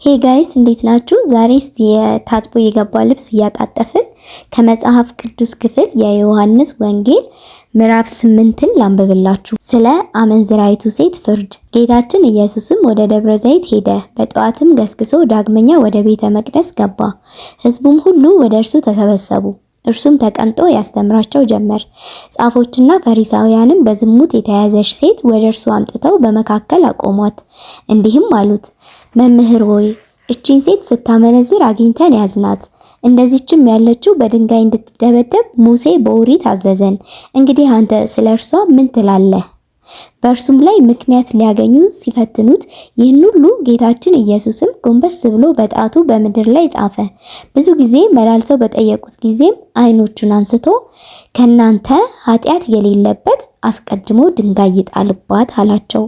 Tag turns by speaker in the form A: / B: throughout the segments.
A: ሄይ ጋይስ እንዴት ናችሁ? ዛሬ እስቲ የታጥቦ የገባ ልብስ እያጣጠፍን ከመጽሐፍ ቅዱስ ክፍል የዮሐንስ ወንጌል ምዕራፍ 8ን ላንብብላችሁ። ስለ አመንዝራይቱ ሴት ፍርድ። ጌታችን ኢየሱስም ወደ ደብረ ዘይት ሄደ። በጠዋትም ገስግሶ ዳግመኛ ወደ ቤተ መቅደስ ገባ። ሕዝቡም ሁሉ ወደ እርሱ ተሰበሰቡ። እርሱም ተቀምጦ ያስተምራቸው ጀመር። ጻፎችና ፈሪሳውያንም በዝሙት የተያዘች ሴት ወደ እርሱ አምጥተው በመካከል አቆሟት። እንዲህም አሉት፣ መምህር ሆይ እቺን ሴት ስታመነዝር አግኝተን ያዝናት። እንደዚችም ያለችው በድንጋይ እንድትደበደብ ሙሴ በኦሪት አዘዘን። እንግዲህ አንተ ስለ እርሷ ምን ትላለህ? በእርሱም ላይ ምክንያት ሊያገኙ ሲፈትኑት ይህን ሁሉ ጌታችን ኢየሱስም ጎንበስ ብሎ በጣቱ በምድር ላይ ጻፈ። ብዙ ጊዜ መላልሰው በጠየቁት ጊዜም ዓይኖቹን አንስቶ ከናንተ ኃጢአት የሌለበት አስቀድሞ ድንጋይ ይጣልባት አላቸው።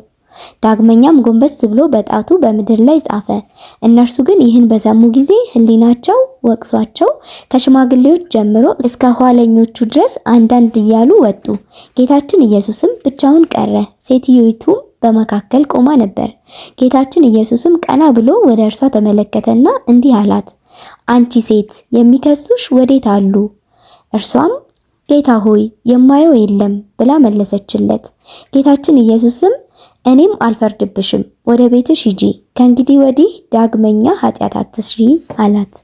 A: ዳግመኛም ጎንበስ ብሎ በጣቱ በምድር ላይ ጻፈ። እነርሱ ግን ይህን በሰሙ ጊዜ ሕሊናቸው ወቅሷቸው ከሽማግሌዎች ጀምሮ እስከ ኋለኞቹ ድረስ አንዳንድ እያሉ ወጡ። ጌታችን ኢየሱስም ብቻውን ቀረ። ሴትዮይቱም በመካከል ቆማ ነበር። ጌታችን ኢየሱስም ቀና ብሎ ወደ እርሷ ተመለከተና እንዲህ አላት፣ አንቺ ሴት የሚከሱሽ ወዴት አሉ? እርሷም ጌታ ሆይ የማየው የለም ብላ መለሰችለት። ጌታችን ኢየሱስም እኔም አልፈርድብሽም፣ ወደ ቤትሽ ሂጂ፣ ከእንግዲህ ወዲህ ዳግመኛ ኃጢአት አትስሪ አላት።